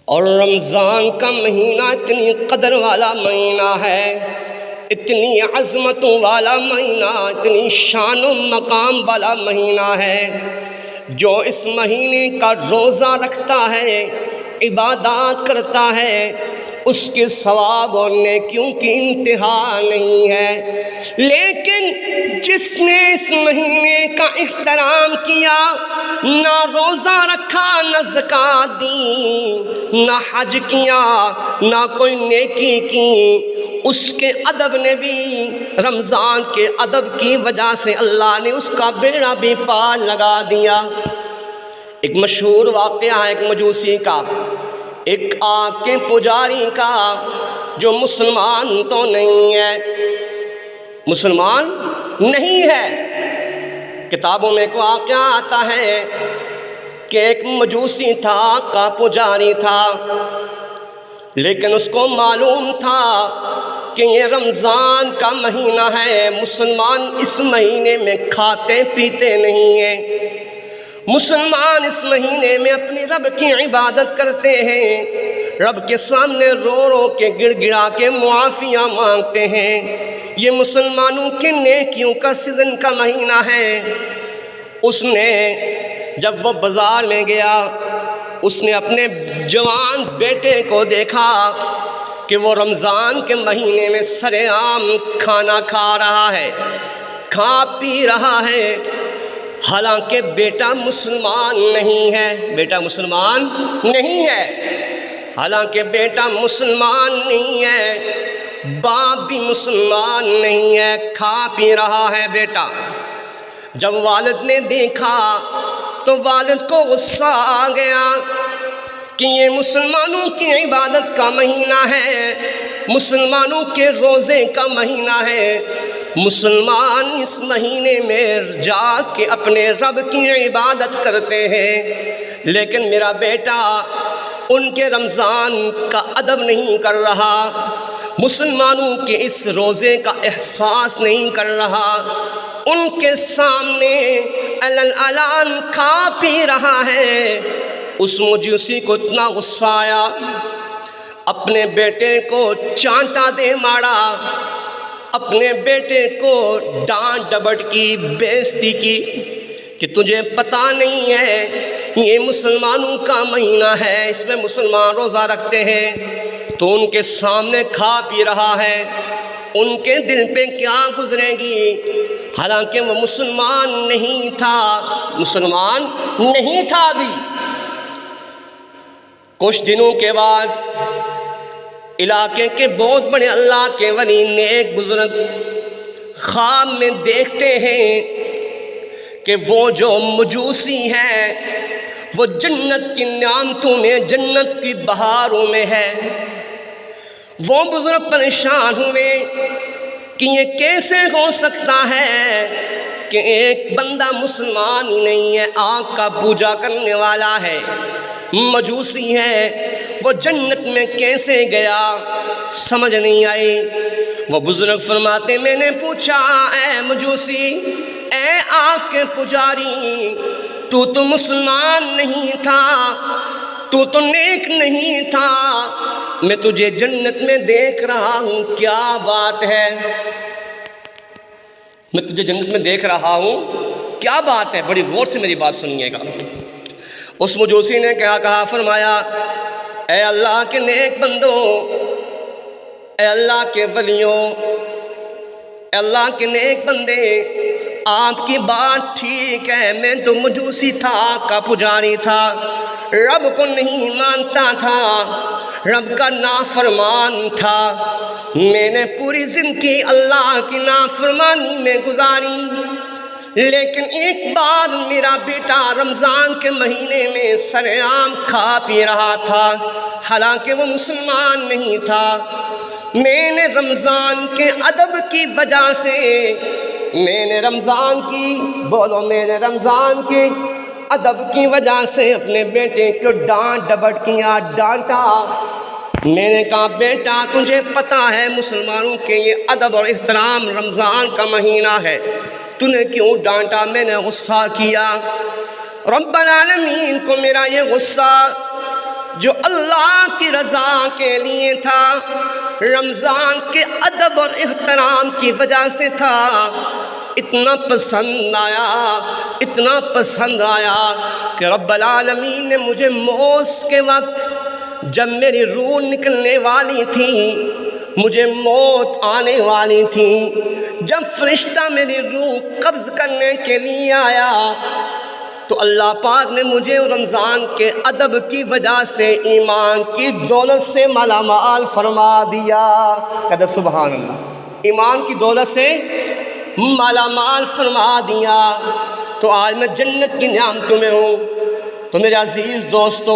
اور رمضان کا مہینہ اتنی قدر والا مہینہ ہے، اتنی عظمتوں والا مہینہ، اتنی شان و مقام والا مہینہ ہے۔ جو اس مہینے کا روزہ رکھتا ہے، عبادات کرتا ہے، اس کے ثواب اور نیکیوں کی انتہا نہیں ہے۔ لیکن جس نے اس مہینے کا احترام کیا، نہ روزہ رکھا، نہ زکوٰۃ دی، نہ حج کیا، نہ کوئی نیکی کی، اس کے ادب نے بھی، رمضان کے ادب کی وجہ سے اللہ نے اس کا بیڑا بھی پار لگا دیا۔ ایک مشہور واقعہ ہے ایک مجوسی کا، ایک آگ کے پجاری کا، جو مسلمان تو نہیں ہے، مسلمان نہیں ہے۔ کتابوں میں ایک واقعہ آتا ہے کہ ایک مجوسی تھا، آگ کا پجاری تھا، لیکن اس کو معلوم تھا کہ یہ رمضان کا مہینہ ہے، مسلمان اس مہینے میں کھاتے پیتے نہیں ہیں، مسلمان اس مہینے میں اپنی رب کی عبادت کرتے ہیں، رب کے سامنے رو رو کے گڑ گڑا کے معافیاں مانگتے ہیں۔ یہ مسلمانوں کے نیکیوں کا سیزن کا مہینہ ہے۔ اس نے جب وہ بازار میں گیا، اس نے اپنے جوان بیٹے کو دیکھا کہ وہ رمضان کے مہینے میں سرِ عام کھانا کھا رہا ہے، کھا پی رہا ہے، حالانکہ بیٹا مسلمان نہیں ہے، بیٹا مسلمان نہیں ہے، حالانکہ بیٹا مسلمان نہیں ہے، باپ بھی مسلمان نہیں ہے، کھا پی رہا ہے بیٹا۔ جب والد نے دیکھا تو والد کو غصہ آ گیا کہ یہ مسلمانوں کی عبادت کا مہینہ ہے، مسلمانوں کے روزے کا مہینہ ہے، مسلمان اس مہینے میں جا کے اپنے رب کی عبادت کرتے ہیں، لیکن میرا بیٹا ان کے رمضان کا ادب نہیں کر رہا، مسلمانوں کے اس روزے کا احساس نہیں کر رہا، ان کے سامنے علن کھا پی رہا ہے۔ اس مجوسی کو اتنا غصہ آیا، اپنے بیٹے کو چانٹا دے مارا، اپنے بیٹے کو ڈانٹ ڈپٹ کی، بےعزتی کی کہ تجھے پتہ نہیں ہے یہ مسلمانوں کا مہینہ ہے، اس میں مسلمان روزہ رکھتے ہیں، تو ان کے سامنے کھا پی رہا ہے، ان کے دل پہ کیا گزرے گی؟ حالانکہ وہ مسلمان نہیں تھا، مسلمان نہیں تھا بھی۔ کچھ دنوں کے بعد علاقے کے بہت بڑے اللہ کے ولی نیک بزرگ خواب میں دیکھتے ہیں کہ وہ جو مجوسی ہے وہ جنت کی نعمتوں میں، جنت کی بہاروں میں ہے۔ وہ بزرگ پریشان ہوئے کہ یہ کیسے ہو سکتا ہے کہ ایک بندہ مسلمان ہی نہیں ہے، آگ کا پوجا کرنے والا ہے، مجوسی ہے، وہ جنت میں کیسے گیا؟ سمجھ نہیں آئی۔ وہ بزرگ فرماتے میں نے پوچھا، اے مجوسی، اے آگ کے پجاری، تو مسلمان نہیں تھا، تو نیک نہیں تھا، میں تجھے جنت میں دیکھ رہا ہوں، کیا بات ہے؟ میں تجھے جنت میں دیکھ رہا ہوں، کیا بات ہے؟ بڑی غور سے میری بات سنیے گا۔ اس مجوسی نے کیا کہا؟ فرمایا، اے اللہ کے نیک بندوں، اے اللہ کے ولیوں، اے اللہ کے نیک بندے، آپ کی بات ٹھیک ہے، میں تو مجوسی تھا، آگ کا پجاری تھا، رب کو نہیں مانتا تھا، رب کا نافرمان تھا، میں نے پوری زندگی اللہ کی نافرمانی میں گزاری، لیکن ایک بار میرا بیٹا رمضان کے مہینے میں سرِ عام کھا پی رہا تھا، حالانکہ وہ مسلمان نہیں تھا، میں نے رمضان کے ادب کی وجہ سے، میں نے رمضان کی، بولو، میں نے رمضان کے ادب کی وجہ سے اپنے بیٹے کو ڈانٹ ڈپٹ کیا، ڈانٹا۔ میں نے کہا، بیٹا تجھے پتہ ہے مسلمانوں کے یہ ادب اور احترام رمضان کا مہینہ ہے، تو نے کیوں ڈانٹا؟ میں نے غصہ کیا۔ رب العالمین کو میرا یہ غصہ جو اللہ کی رضا کے لیے تھا، رمضان کے ادب اور احترام کی وجہ سے تھا، اتنا پسند آیا، اتنا پسند آیا کہ رب العالمین نے مجھے موت کے وقت جب میری روح نکلنے والی تھی، مجھے موت آنے والی تھی، جب فرشتہ میری روح قبض کرنے کے لیے آیا تو اللہ پاک نے مجھے رمضان کے ادب کی وجہ سے ایمان کی دولت سے مالا مال فرما دیا۔ کہتے سبحان اللہ، ایمان کی دولت سے مالا مال فرما دیا۔ تو آج میں جنت کی نعمتوں میں ہوں۔ تو میرے عزیز دوستو،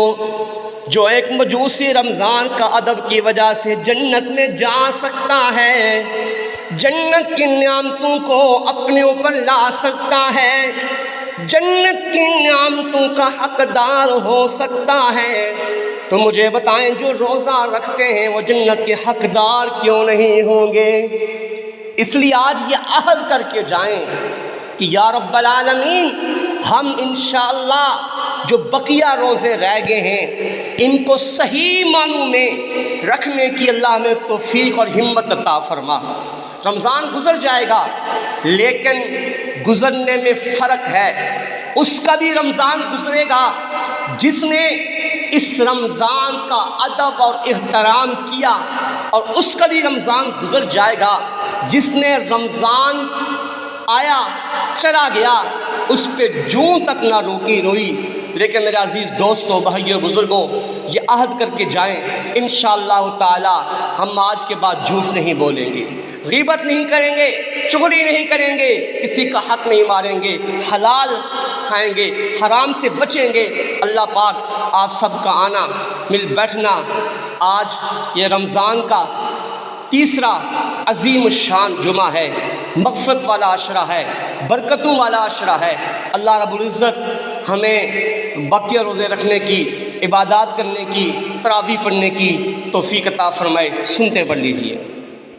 جو ایک مجوسی رمضان کا ادب کی وجہ سے جنت میں جا سکتا ہے، جنت کی نعمتوں کو اپنے اوپر لا سکتا ہے، جنت کی نعمتوں کا حقدار ہو سکتا ہے، تو مجھے بتائیں جو روزہ رکھتے ہیں وہ جنت کے حقدار کیوں نہیں ہوں گے؟ اس لیے آج یہ عہد کر کے جائیں کہ یا رب العالمین، ہم انشاءاللہ جو بقیہ روزے رہ گئے ہیں ان کو صحیح معنوں میں رکھنے کی اللہ ہمیں توفیق اور ہمت عطا فرما۔ رمضان گزر جائے گا لیکن گزرنے میں فرق ہے، اس کا بھی رمضان گزرے گا جس نے اس رمضان کا ادب اور احترام کیا، اور اس کا بھی رمضان گزر جائے گا جس نے رمضان آیا چلا گیا اس پہ جون تک نہ روکی روئی۔ لیکن میرے عزیز دوستو، بھائیو، بزرگوں، یہ عہد کر کے جائیں انشاءاللہ تعالی ہم آج کے بعد جھوٹ نہیں بولیں گے، غیبت نہیں کریں گے، چغلی نہیں کریں گے، کسی کا حق نہیں ماریں گے، حلال کھائیں گے، حرام سے بچیں گے۔ اللہ پاک آپ سب کا آنا، مل بیٹھنا، آج یہ رمضان کا تیسرا عظیم الشان جمعہ ہے، مغفرت والا عشرہ ہے، برکتوں والا عشرہ ہے۔ اللہ رب العزت ہمیں باقی روزے رکھنے کی، عبادات کرنے کی، تراویح پڑھنے کی توفیق عطا فرمائے۔ سنتے پڑھ لیجئے۔